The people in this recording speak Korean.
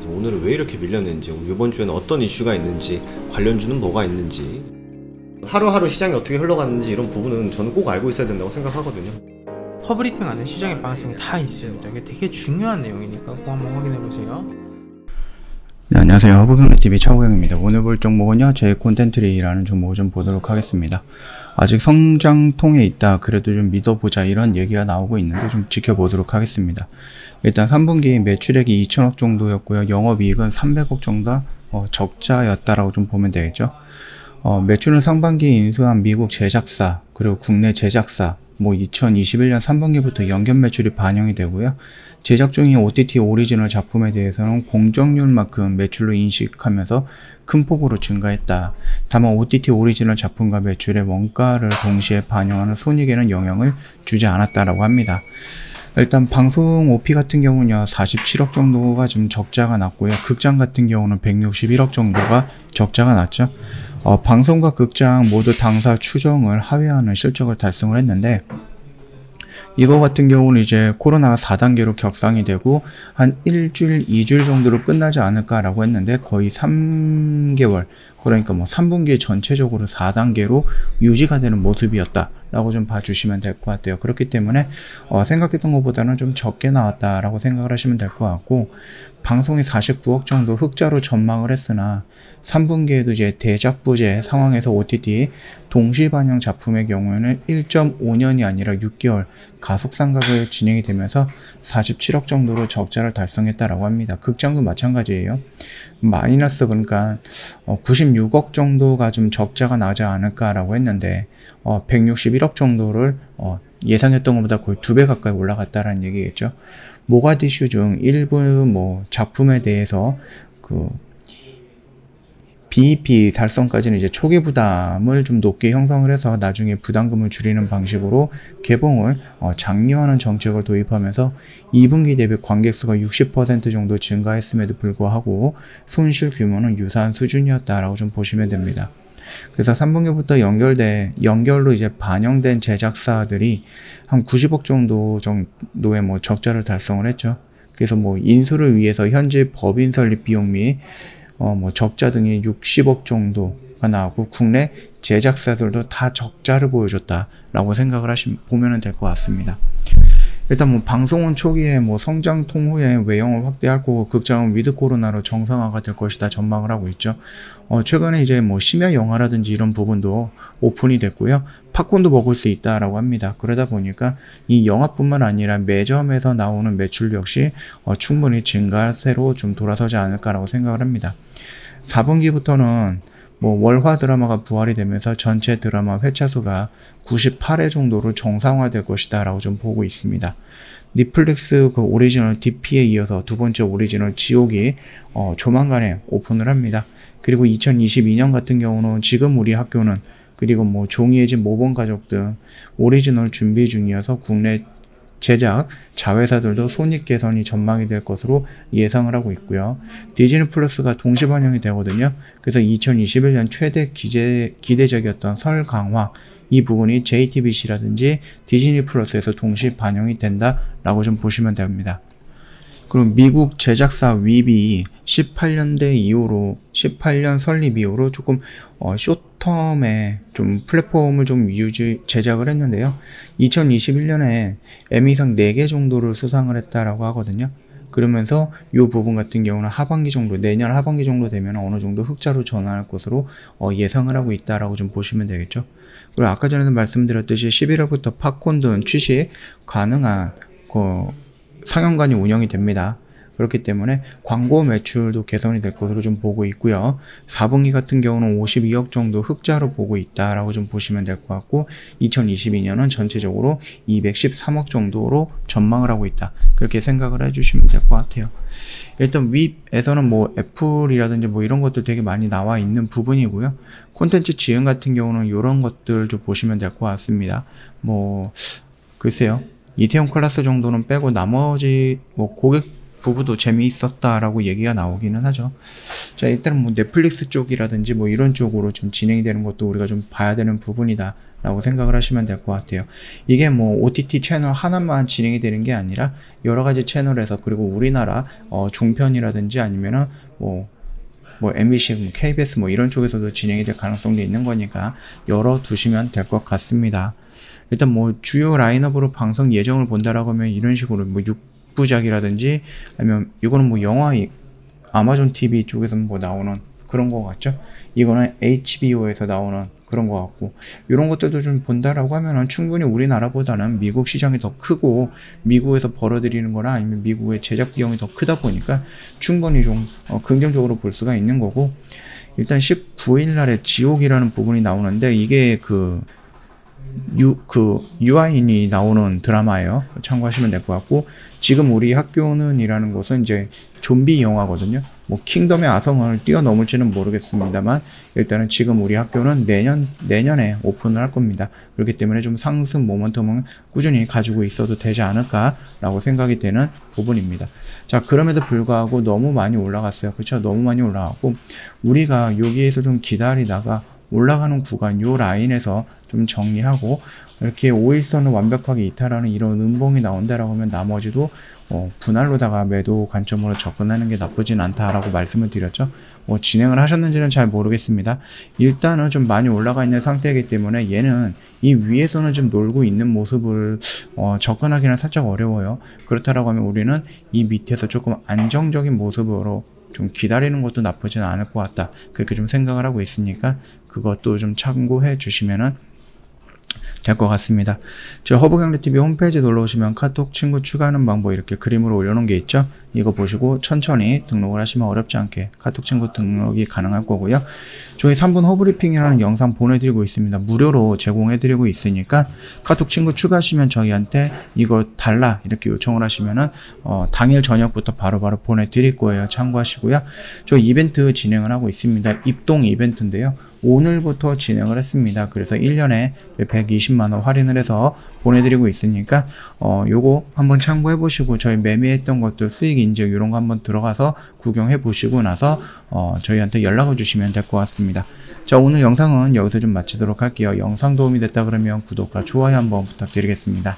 그래서 오늘은 왜 이렇게 밀렸는지, 이번 주에는 어떤 이슈가 있는지, 관련주는 뭐가 있는지, 하루하루 시장이 어떻게 흘러갔는지 이런 부분은 저는 꼭 알고 있어야 된다고 생각하거든요. 허브리핑 안에 시장의 방향성이 다 있습니다. 이게 되게 중요한 내용이니까 꼭 한번 확인해 보세요. 네, 안녕하세요. 허브경제TV 차우경입니다. 오늘 볼 종목은요, 제 콘텐트리라는 종목을 좀 보도록 하겠습니다. 아직 성장통에 있다, 그래도 좀 믿어보자, 이런 얘기가 나오고 있는데 좀 지켜보도록 하겠습니다. 일단 3분기 매출액이 2천억 정도였고요. 영업이익은 300억 정도 적자였다라고 좀 보면 되겠죠. 매출은 상반기에 인수한 미국 제작사, 그리고 국내 제작사, 2021년 3분기부터 연결 매출이 반영이 되고요. 제작 중인 OTT 오리지널 작품에 대해서는 공정률만큼 매출로 인식하면서 큰 폭으로 증가했다. 다만 OTT 오리지널 작품과 매출의 원가를 동시에 반영하는 손익에는 영향을 주지 않았다라고 합니다. 일단 방송 OP 같은 경우는요, 47억 정도가 좀 적자가 났고요. 극장 같은 경우는 161억 정도가 적자가 났죠. 방송과 극장 모두 당사 추정을 하회하는 실적을 달성을 했는데, 이거 같은 경우는 이제 코로나가 4단계로 격상이 되고 한 일주일, 2주일 정도로 끝나지 않을까라고 했는데 거의 3개월, 그러니까 3분기 전체적으로 4단계로 유지가 되는 모습이었다라고 좀 봐주시면 될 것 같아요. 그렇기 때문에 생각했던 것보다는 좀 적게 나왔다라고 생각을 하시면 될 것 같고, 방송이 49억 정도 흑자로 전망을 했으나 3분기에도 이제 대작부재 상황에서 OTT 동시 반영 작품의 경우에는 1.5년이 아니라 6개월 가속 상각을 진행이 되면서 47억 정도로 적자를 달성했다라고 합니다. 극장도 마찬가지예요. 마이너스, 그러니까 96억 정도가 좀 적자가 나지 않을까라고 했는데 161억 정도를 예상했던 것보다 거의 2배 가까이 올라갔다라는 얘기겠죠. 모가디슈 중 일부 작품에 대해서 BEP 달성까지는 이제 초기 부담을 좀 높게 형성을 해서 나중에 부담금을 줄이는 방식으로 개봉을 장려하는 정책을 도입하면서 2분기 대비 관객 수가 60% 정도 증가했음에도 불구하고 손실 규모는 유사한 수준이었다라고 좀 보시면 됩니다. 그래서 3분기부터 연결로 이제 반영된 제작사들이 한 90억 정도의 적자를 달성을 했죠. 그래서 인수를 위해서 현재 법인 설립 비용 및 적자 등이 60억 정도가 나오고, 국내 제작사들도 다 적자를 보여줬다라고 생각을 보면 될 것 같습니다. 일단 방송은 초기에 성장통 후에 외형을 확대할 거고, 극장은 위드 코로나로 정상화가 될 것이다 전망을 하고 있죠. 최근에 이제 심야 영화라든지 이런 부분도 오픈이 됐고요. 팝콘도 먹을 수 있다라고 합니다. 그러다 보니까 이 영화뿐만 아니라 매점에서 나오는 매출 역시 충분히 증가세로 좀 돌아서지 않을까라고 생각을 합니다. 4분기부터는 월화 드라마가 부활이 되면서 전체 드라마 회차 수가 98회 정도로 정상화될 것이다 라고 좀 보고 있습니다. 넷플릭스 오리지널 DP에 이어서 두 번째 오리지널 지옥이 조만간에 오픈을 합니다. 그리고 2022년 같은 경우는 지금 우리 학교는, 그리고 종이의 집 모범가족 등 오리지널 준비 중이어서 국내 제작 자회사들도 손익 개선이 전망이 될 것으로 예상을 하고 있고요. 디즈니 플러스가 동시 반영이 되거든요. 그래서 2021년 최대 기대적이었던 설 강화, 이 부분이 JTBC라든지 디즈니 플러스에서 동시 반영이 된다라고 좀 보시면 됩니다. 그리고 미국 제작사 위비 18년 설립 이후로 조금 숏텀에 좀 플랫폼을 좀 제작을 했는데요. 2021년에 에미상 4개 정도를 수상을 했다라고 하거든요. 그러면서 이 부분 같은 경우는 내년 하반기 정도 되면 어느 정도 흑자로 전환할 것으로 예상을 하고 있다라고 좀 보시면 되겠죠. 그리고 아까 전에도 말씀드렸듯이 11월부터 팝콘 등 취식 가능한 상영관이 운영이 됩니다. 그렇기 때문에 광고 매출도 개선이 될 것으로 좀 보고 있고요. 4분기 같은 경우는 52억 정도 흑자로 보고 있다라고 좀 보시면 될 것 같고, 2022년은 전체적으로 213억 정도로 전망을 하고 있다, 그렇게 생각을 해주시면 될 것 같아요. 일단 윗에서는 애플이라든지 이런 것들 되게 많이 나와 있는 부분이고요. 콘텐츠 지은 같은 경우는 이런 것들 좀 보시면 될 것 같습니다. 글쎄요, 이태원 클라스 정도는 빼고 나머지 고객 부부도 재미있었다라고 얘기가 나오기는 하죠. 자, 일단은 뭐 넷플릭스 쪽이라든지 뭐 이런 쪽으로 좀 진행이 되는 것도 우리가 좀 봐야 되는 부분이다 라고 생각을 하시면 될 것 같아요. 이게 뭐 OTT 채널 하나만 진행이 되는 게 아니라 여러 가지 채널에서, 그리고 우리나라 종편이라든지 아니면은 뭐 MBC, KBS 뭐 이런 쪽에서도 진행이 될 가능성도 있는 거니까 열어두시면 될 것 같습니다. 일단 뭐 주요 라인업으로 방송 예정을 본다라고 하면 이런 식으로 뭐 6부작이라든지 아니면 이거는 뭐 영화 아마존 TV 쪽에서 뭐 나오는 그런 거 같죠? 이거는 HBO에서 나오는 그런 거 같고, 이런 것들도 좀 본다라고 하면은 충분히 우리나라보다는 미국 시장이 더 크고 미국에서 벌어들이는 거나 아니면 미국의 제작 비용이 더 크다 보니까 충분히 좀 긍정적으로 볼 수가 있는 거고, 일단 19일 날에 지옥이라는 부분이 나오는데 이게 유아인이 나오는 드라마예요. 참고하시면 될 것 같고, 지금 우리 학교는 이라는 것은 이제 좀비 영화거든요. 뭐 킹덤의 아성을 뛰어넘을지는 모르겠습니다만 일단은 지금 우리 학교는 내년에 오픈을 할 겁니다. 그렇기 때문에 좀 상승 모멘텀은 꾸준히 가지고 있어도 되지 않을까라고 생각이 되는 부분입니다. 자, 그럼에도 불구하고 너무 많이 올라갔어요. 그렇죠? 너무 많이 올라갔고, 우리가 여기에서 좀 기다리다가 올라가는 구간 요 라인에서 좀 정리하고 이렇게 5일선을 완벽하게 이탈하는 이런 음봉이 나온다라고 하면 나머지도 분할로다가 매도 관점으로 접근하는 게 나쁘진 않다라고 말씀을 드렸죠. 진행을 하셨는지는 잘 모르겠습니다. 일단은 좀 많이 올라가 있는 상태이기 때문에 얘는 이 위에서는 좀 놀고 있는 모습을 접근하기는 살짝 어려워요. 그렇다라고 하면 우리는 이 밑에서 조금 안정적인 모습으로 좀 기다리는 것도 나쁘진 않을 것 같다, 그렇게 좀 생각을 하고 있으니까 그것도 좀 참고해 주시면은 될 것 같습니다. 저 허브경제TV 홈페이지 놀러 오시면 카톡 친구 추가하는 방법 이렇게 그림으로 올려놓은 게 있죠. 이거 보시고 천천히 등록을 하시면 어렵지 않게 카톡 친구 등록이 가능할 거고요. 저희 3분 허브리핑이라는 영상 보내드리고 있습니다. 무료로 제공해드리고 있으니까 카톡 친구 추가하시면 저희한테 이거 달라 이렇게 요청을 하시면은 당일 저녁부터 바로바로 보내드릴 거예요. 참고하시고요. 저 이벤트 진행을 하고 있습니다. 입동 이벤트인데요. 오늘부터 진행을 했습니다. 그래서 1년에 120만원 할인을 해서 보내드리고 있으니까 요거 한번 참고해 보시고 저희 매매했던 것들 수익 인증 이런 거 한번 들어가서 구경해 보시고 나서 저희한테 연락을 주시면 될 것 같습니다. 자, 오늘 영상은 여기서 좀 마치도록 할게요. 영상 도움이 됐다 그러면 구독과 좋아요 한번 부탁드리겠습니다.